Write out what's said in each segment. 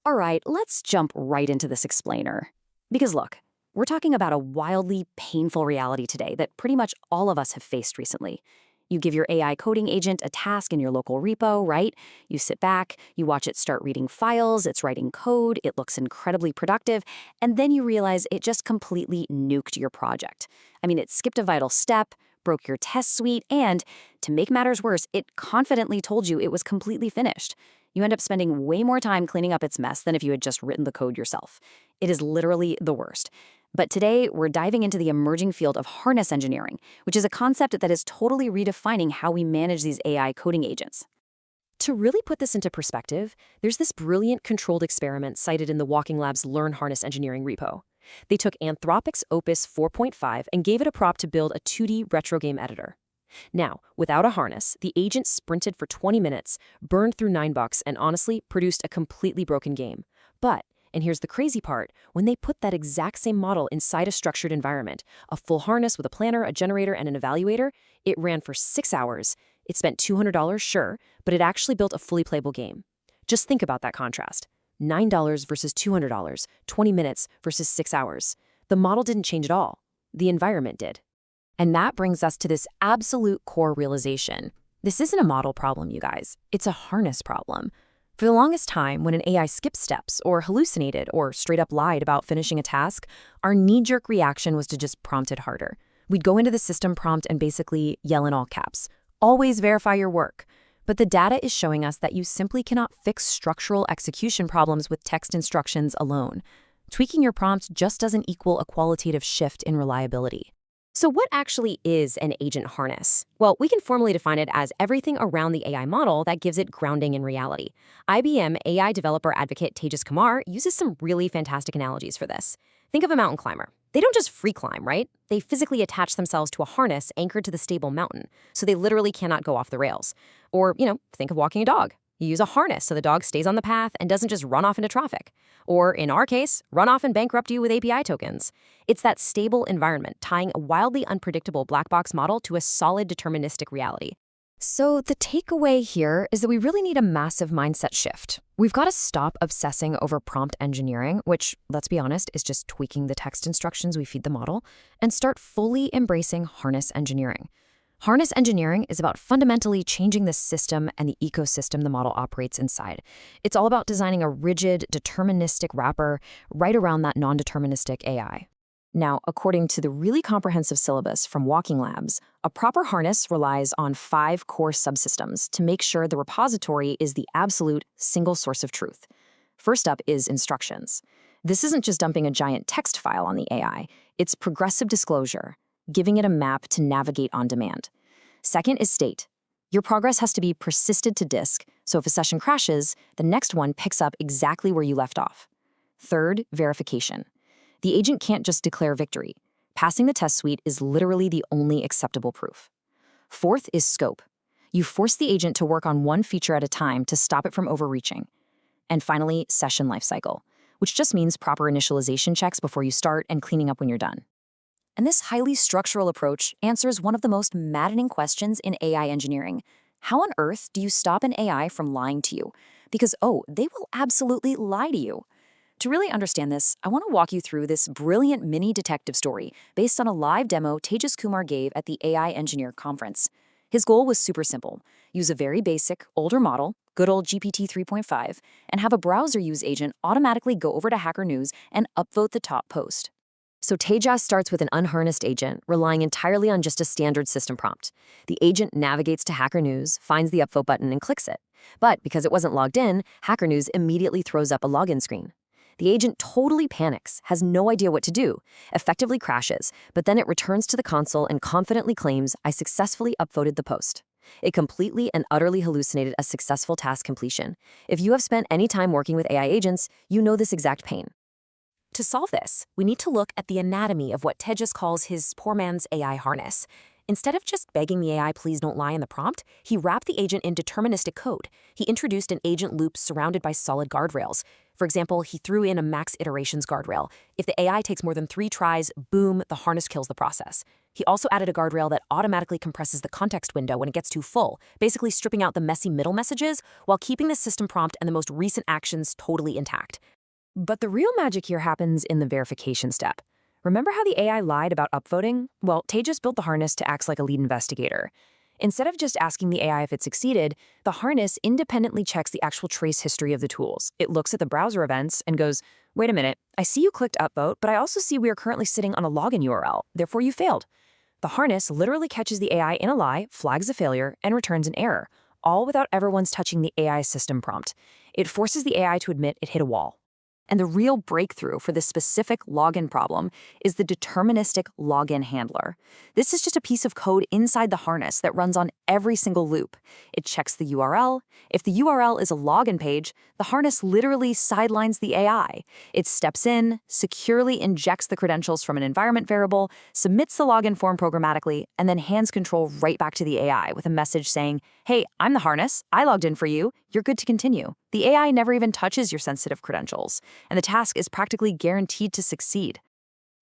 All right, let's jump right into this explainer. Because look, we're talking about a wildly painful reality today that pretty much all of us have faced recently. You give your AI coding agent a task in your local repo, right? You sit back, you watch it start reading files, it's writing code, it looks incredibly productive, and then you realize it just completely nuked your project. I mean, it skipped a vital step, broke your test suite, and, to make matters worse, it confidently told you it was completely finished. You end up spending way more time cleaning up its mess than if you had just written the code yourself. It is literally the worst. But today, we're diving into the emerging field of harness engineering, which is a concept that is totally redefining how we manage these AI coding agents. To really put this into perspective, there's this brilliant controlled experiment cited in the Walking Lab's Learn Harness Engineering repo. They took Anthropic's Opus 4.5 and gave it a prompt to build a 2D retro game editor. Now, without a harness, the agent sprinted for 20 minutes, burned through $9, and honestly produced a completely broken game. But, and here's the crazy part, when they put that exact same model inside a structured environment, a full harness with a planner, a generator, and an evaluator, it ran for 6 hours. It spent $200, sure, but it actually built a fully playable game. Just think about that contrast. $9 versus $200, 20 minutes versus 6 hours. The model didn't change at all. The environment did. And that brings us to this absolute core realization. This isn't a model problem, you guys. It's a harness problem. For the longest time, when an AI skipped steps or hallucinated or straight up lied about finishing a task, our knee-jerk reaction was to just prompt it harder. We'd go into the system prompt and basically yell in all caps, "Always verify your work." But the data is showing us that you simply cannot fix structural execution problems with text instructions alone. Tweaking your prompt just doesn't equal a qualitative shift in reliability. So what actually is an agent harness? Well, we can formally define it as everything around the AI model that gives it grounding in reality. IBM AI developer advocate Tejas Kumar uses some really fantastic analogies for this. Think of a mountain climber. They don't just free climb, right? They physically attach themselves to a harness anchored to the stable mountain, so they literally cannot go off the rails. Or, think of walking a dog. You use a harness so the dog stays on the path and doesn't just run off into traffic. Or, in our case, run off and bankrupt you with API tokens. It's that stable environment tying a wildly unpredictable black box model to a solid deterministic reality. So the takeaway here is that we really need a massive mindset shift. We've got to stop obsessing over prompt engineering, which, let's be honest, is just tweaking the text instructions we feed the model, and start fully embracing harness engineering. Harness engineering is about fundamentally changing the system and the ecosystem the model operates inside. It's all about designing a rigid, deterministic wrapper right around that non-deterministic AI. Now, according to the really comprehensive syllabus from Walking Labs, a proper harness relies on 5 core subsystems to make sure the repository is the absolute single source of truth. First up is instructions. This isn't just dumping a giant text file on the AI, it's progressive disclosure, giving it a map to navigate on demand. Second is state. Your progress has to be persisted to disk, so if a session crashes, the next one picks up exactly where you left off. Third, verification. The agent can't just declare victory. Passing the test suite is literally the only acceptable proof. Fourth is scope. You force the agent to work on one feature at a time to stop it from overreaching. And finally, session lifecycle, which just means proper initialization checks before you start and cleaning up when you're done. And this highly structural approach answers one of the most maddening questions in AI engineering. How on earth do you stop an AI from lying to you? Because, they will absolutely lie to you. To really understand this, I want to walk you through this brilliant mini detective story based on a live demo Tejas Kumar gave at the AI Engineer Conference. His goal was super simple. Use a very basic, older model, good old GPT 3.5, and have a browser use agent automatically go over to Hacker News and upvote the top post. So Tejas starts with an unharnessed agent, relying entirely on just a standard system prompt. The agent navigates to Hacker News, finds the upvote button, and clicks it. But because it wasn't logged in, Hacker News immediately throws up a login screen. The agent totally panics, has no idea what to do, effectively crashes, but then it returns to the console and confidently claims, "I successfully upvoted the post." It completely and utterly hallucinated a successful task completion. If you have spent any time working with AI agents, you know this exact pain. To solve this, we need to look at the anatomy of what Tejas calls his poor man's AI harness. Instead of just begging the AI please don't lie in the prompt, he wrapped the agent in deterministic code. He introduced an agent loop surrounded by solid guardrails. For example, he threw in a max iterations guardrail. If the AI takes more than 3 tries, boom, the harness kills the process. He also added a guardrail that automatically compresses the context window when it gets too full, basically stripping out the messy middle messages while keeping the system prompt and the most recent actions totally intact. But the real magic here happens in the verification step. Remember how the AI lied about upvoting? Well, Tejas built the harness to act like a lead investigator. Instead of just asking the AI if it succeeded, the harness independently checks the actual trace history of the tools. It looks at the browser events and goes, wait a minute, I see you clicked upvote, but I also see we are currently sitting on a login URL, therefore you failed. The harness literally catches the AI in a lie, flags a failure, and returns an error, all without ever once touching the AI system prompt. It forces the AI to admit it hit a wall. And the real breakthrough for this specific login problem is the deterministic login handler. This is just a piece of code inside the harness that runs on every single loop. It checks the URL. If the URL is a login page, the harness literally sidelines the AI. It steps in, securely injects the credentials from an environment variable, submits the login form programmatically, and then hands control right back to the AI with a message saying, hey, I'm the harness. I logged in for you. You're good to continue. The AI never even touches your sensitive credentials, and the task is practically guaranteed to succeed.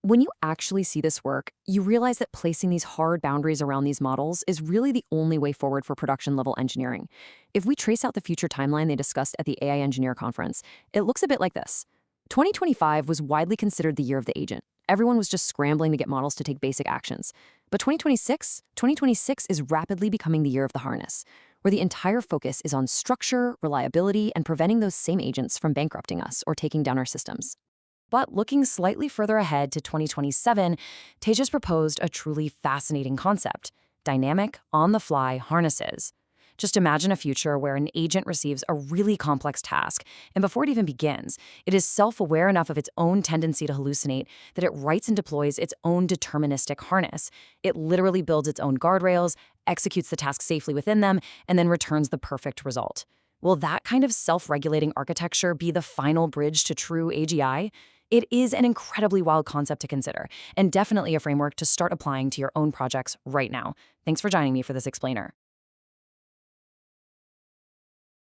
When you actually see this work, you realize that placing these hard boundaries around these models is really the only way forward for production-level engineering. If we trace out the future timeline they discussed at the AI Engineer Conference, it looks a bit like this. 2025 was widely considered the year of the agent. Everyone was just scrambling to get models to take basic actions. But 2026 is rapidly becoming the year of the harness, where the entire focus is on structure, reliability, and preventing those same agents from bankrupting us or taking down our systems. But looking slightly further ahead to 2027, Tejas proposed a truly fascinating concept: dynamic, on-the-fly harnesses. Just imagine a future where an agent receives a really complex task, and before it even begins, it is self-aware enough of its own tendency to hallucinate that it writes and deploys its own deterministic harness. It literally builds its own guardrails, executes the task safely within them, and then returns the perfect result. Will that kind of self-regulating architecture be the final bridge to true AGI? It is an incredibly wild concept to consider, and definitely a framework to start applying to your own projects right now. Thanks for joining me for this explainer.